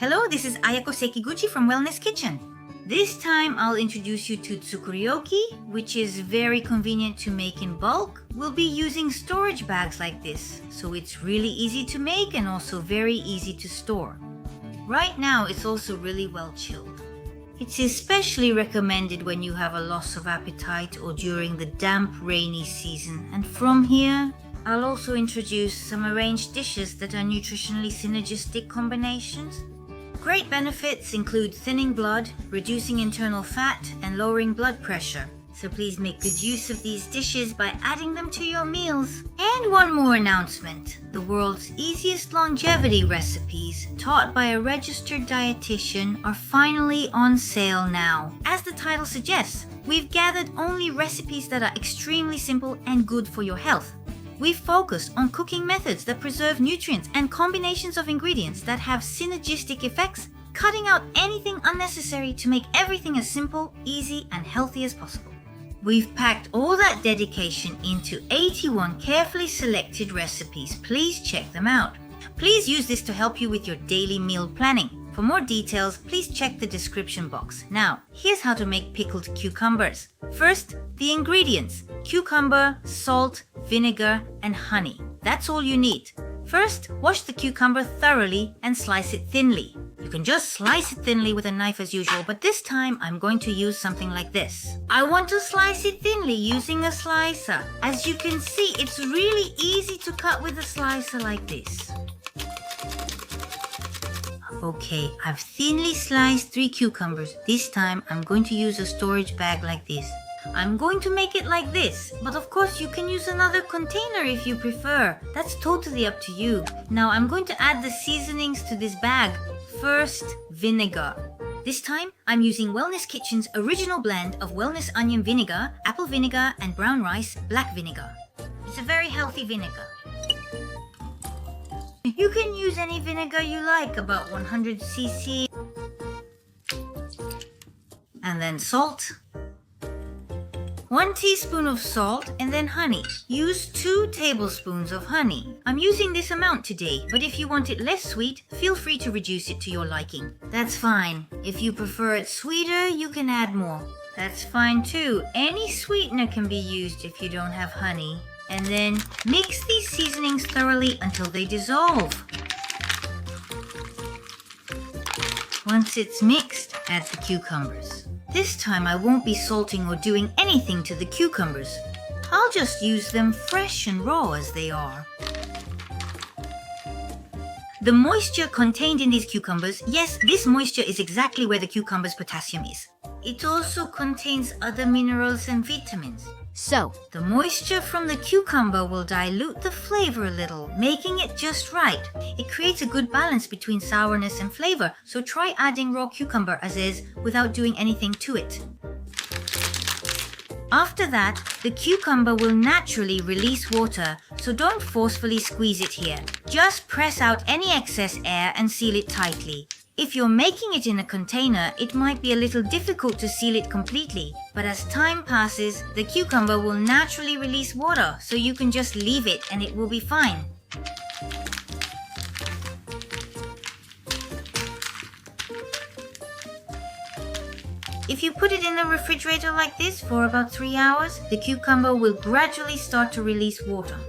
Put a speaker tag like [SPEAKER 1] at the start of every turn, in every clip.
[SPEAKER 1] Hello, this is Ayako Sekiguchi from Wellness Kitchen. This time I'll introduce you to Tsukurioki, which is very convenient to make in bulk. We'll be using storage bags like this, so it's really easy to make and also very easy to store. Right now it's also really well chilled. It's especially recommended when you have a loss of appetite or during the damp rainy season. And from here, I'll also introduce some arranged dishes that are nutritionally synergistic combinations. Great benefits include thinning blood, reducing internal fat, and lowering blood pressure. So please make good use of these dishes by adding them to your meals. And one more announcement. The world's easiest longevity recipes, taught by a registered dietitian, are finally on sale now. As the title suggests, we've gathered only recipes that are extremely simple and good for your health. We've focused on cooking methods that preserve nutrients and combinations of ingredients that have synergistic effects, cutting out anything unnecessary to make everything as simple, easy, and healthy as possible. We've packed all that dedication into 81 carefully selected recipes. Please check them out. Please use this to help you with your daily meal planning. For more details, please check the description box. Now, here's how to make pickled cucumbers. First, the ingredients: cucumber, salt, vinegar, and honey. That's all you need. First, wash the cucumber thoroughly and slice it thinly. You can just slice it thinly with a knife as usual, but this time I'm going to use something like this. I want to slice it thinly using a slicer. As you can see, it's really easy to cut with a slicer like this. Okay, I've thinly sliced 3 cucumbers. This time I'm going to use a storage bag like this. I'm going to make it like this, but of course you can use another container if you prefer. That's totally up to you. Now I'm going to add the seasonings to this bag. First, vinegar. This time I'm using Wellness Kitchen's original blend of wellness onion vinegar, apple vinegar, and brown rice black vinegar. It's a very healthy vinegar. You can use any vinegar you like, about 100 cc. And then salt. 1 teaspoon of salt and then honey. Use 2 tablespoons of honey. I'm using this amount today, but if you want it less sweet, feel free to reduce it to your liking. That's fine. If you prefer it sweeter, you can add more. That's fine too. Any sweetener can be used if you don't have honey. And then mix these seasonings thoroughly until they dissolve. Once it's mixed, add the cucumbers. This time I won't be salting or doing anything to the cucumbers. I'll just use them fresh and raw as they are. The moisture contained in these cucumbers, yes, this moisture is exactly where the cucumber's potassium is. It also contains other minerals and vitamins. So, the moisture from the cucumber will dilute the flavor a little, making it just right. It creates a good balance between sourness and flavor, so try adding raw cucumber as is without doing anything to it. After that, the cucumber will naturally release water, so don't forcefully squeeze it here. Just press out any excess air and seal it tightly. If you're making it in a container, it might be a little difficult to seal it completely, but as time passes, the cucumber will naturally release water, so you can just leave it and it will be fine. If you put it in the refrigerator like this for about 3 hours, the cucumber will gradually start to release water.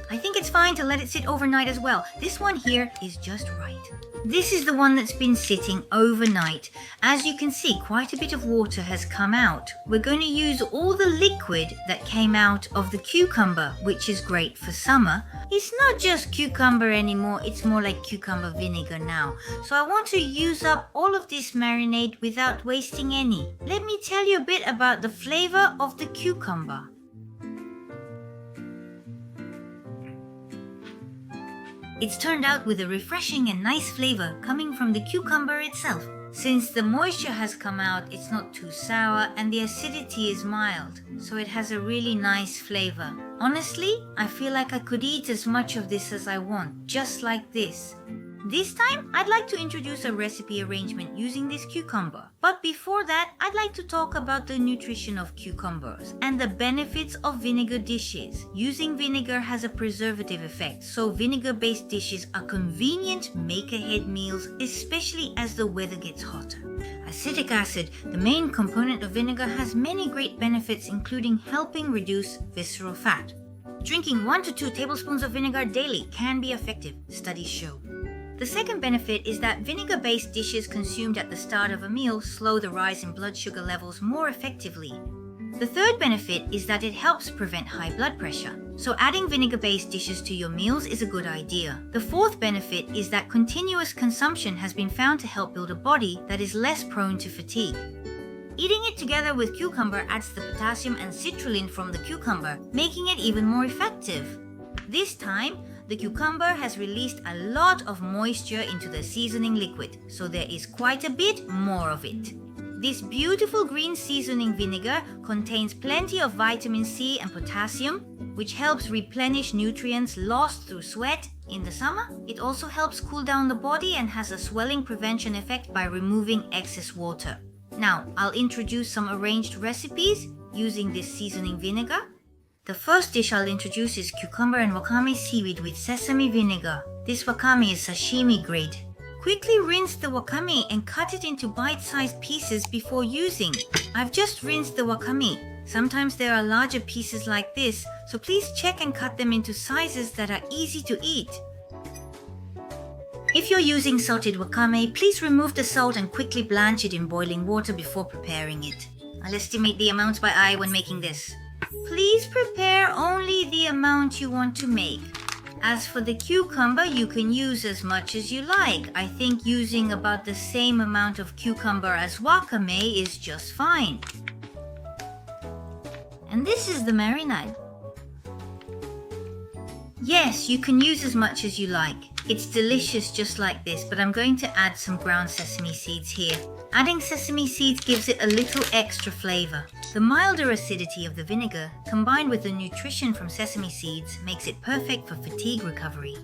[SPEAKER 1] I think it's fine to let it sit overnight as well. This one here is just right. This is the one that's been sitting overnight. As you can see, quite a bit of water has come out. We're going to use all the liquid that came out of the cucumber, which is great for summer. It's not just cucumber anymore, it's more like cucumber vinegar now. So I want to use up all of this marinade without wasting any. Let me tell you a bit about the flavor of the cucumber. It's turned out with a refreshing and nice flavor coming from the cucumber itself. Since the moisture has come out, it's not too sour and the acidity is mild, so it has a really nice flavor. Honestly, I feel like I could eat as much of this as I want, just like this. This time, I'd like to introduce a recipe arrangement using this cucumber. But before that, I'd like to talk about the nutrition of cucumbers and the benefits of vinegar dishes. Using vinegar has a preservative effect, so vinegar-based dishes are convenient make-ahead meals, especially as the weather gets hotter. Acetic acid, the main component of vinegar, has many great benefits, including helping reduce visceral fat. Drinking 1 to 2 tablespoons of vinegar daily can be effective, studies show. The second benefit is that vinegar-based dishes consumed at the start of a meal slow the rise in blood sugar levels more effectively. The third benefit is that it helps prevent high blood pressure, so adding vinegar-based dishes to your meals is a good idea. The fourth benefit is that continuous consumption has been found to help build a body that is less prone to fatigue. Eating it together with cucumber adds the potassium and citrulline from the cucumber, making it even more effective. This time, the cucumber has released a lot of moisture into the seasoning liquid, so there is quite a bit more of it. This beautiful green seasoning vinegar contains plenty of vitamin C and potassium, which helps replenish nutrients lost through sweat in the summer. It also helps cool down the body and has a swelling prevention effect by removing excess water. Now, I'll introduce some arranged recipes using this seasoning vinegar. The first dish I'll introduce is cucumber and wakame seaweed with sesame vinegar. This wakame is sashimi grade. Quickly rinse the wakame and cut it into bite-sized pieces before using. I've just rinsed the wakame. Sometimes there are larger pieces like this, so please check and cut them into sizes that are easy to eat. If you're using salted wakame, please remove the salt and quickly blanch it in boiling water before preparing it. I'll estimate the amount by eye when making this. Please prepare only the amount you want to make. As for the cucumber, you can use as much as you like. I think using about the same amount of cucumber as wakame is just fine. And this is the marinade. Yes, you can use as much as you like. It's delicious just like this, but I'm going to add some ground sesame seeds here. Adding sesame seeds gives it a little extra flavor. The milder acidity of the vinegar, combined with the nutrition from sesame seeds, makes it perfect for fatigue recovery.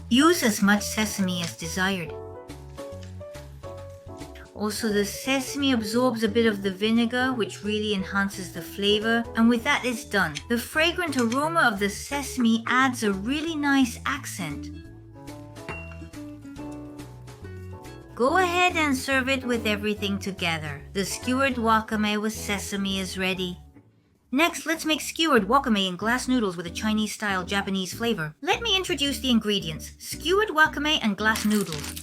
[SPEAKER 1] Use as much sesame as desired. Also, the sesame absorbs a bit of the vinegar, which really enhances the flavor, and with that it's done. The fragrant aroma of the sesame adds a really nice accent. Go ahead and serve it with everything together. The skewered wakame with sesame is ready. Next, let's make skewered wakame in glass noodles with a Chinese-style Japanese flavor. Let me introduce the ingredients: skewered wakame and glass noodles.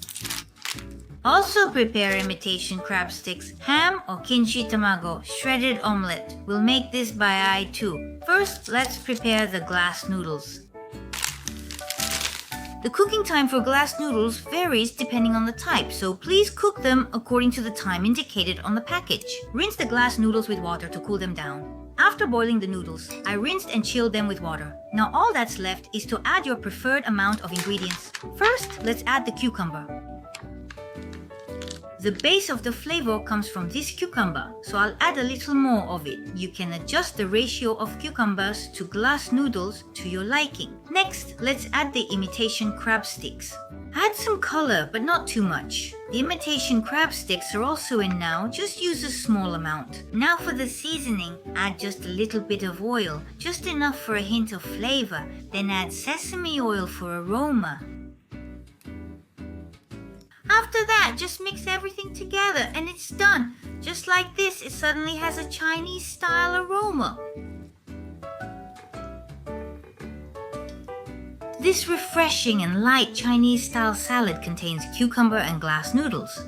[SPEAKER 1] Also prepare imitation crab sticks, ham or kimchi tamago, shredded omelette. We'll make this by eye too. First, let's prepare the glass noodles. The cooking time for glass noodles varies depending on the type, so please cook them according to the time indicated on the package. Rinse the glass noodles with water to cool them down. After boiling the noodles, I rinsed and chilled them with water. Now all that's left is to add your preferred amount of ingredients. First, let's add the cucumber. The base of the flavor comes from this cucumber, so I'll add a little more of it. You can adjust the ratio of cucumbers to glass noodles to your liking. Next, let's add the imitation crab sticks. Add some color, but not too much. The imitation crab sticks are also in now, just use a small amount. Now for the seasoning, add just a little bit of oil, just enough for a hint of flavor, then add sesame oil for aroma. After that, just mix everything together and it's done. Just like this, it suddenly has a Chinese-style aroma. This refreshing and light Chinese-style salad contains cucumber and glass noodles.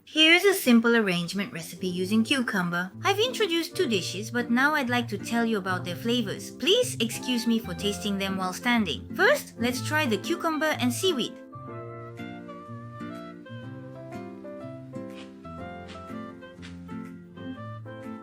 [SPEAKER 1] Here's a simple arrangement recipe using cucumber. I've introduced 2 dishes, but now I'd like to tell you about their flavors. Please excuse me for tasting them while standing. First, let's try the cucumber and seaweed.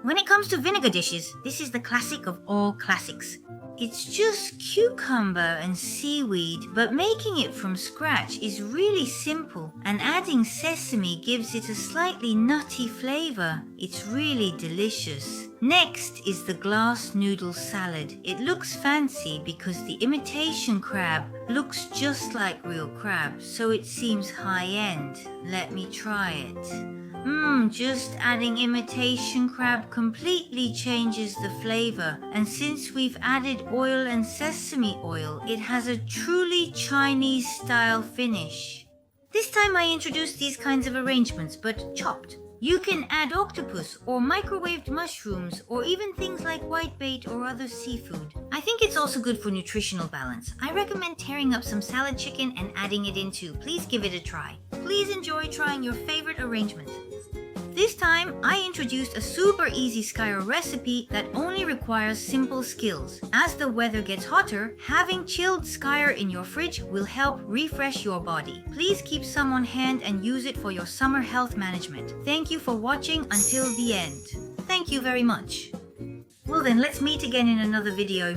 [SPEAKER 1] When it comes to vinegar dishes, this is the classic of all classics. It's just cucumber and seaweed, but making it from scratch is really simple, and adding sesame gives it a slightly nutty flavor. It's really delicious. Next is the glass noodle salad. It looks fancy because the imitation crab looks just like real crab, so it seems high-end. Let me try it. Just adding imitation crab completely changes the flavor, and since we've added oil and sesame oil, it has a truly Chinese-style finish. This time I introduced these kinds of arrangements, but chopped. You can add octopus or microwaved mushrooms or even things like whitebait or other seafood. I think it's also good for nutritional balance. I recommend tearing up some salad chicken and adding it in too. Please give it a try. Please enjoy trying your favorite arrangement. This time, I introduced a super easy skyr recipe that only requires simple skills. As the weather gets hotter, having chilled skyr in your fridge will help refresh your body. Please keep some on hand and use it for your summer health management. Thank you for watching until the end. Thank you very much. Well then, let's meet again in another video.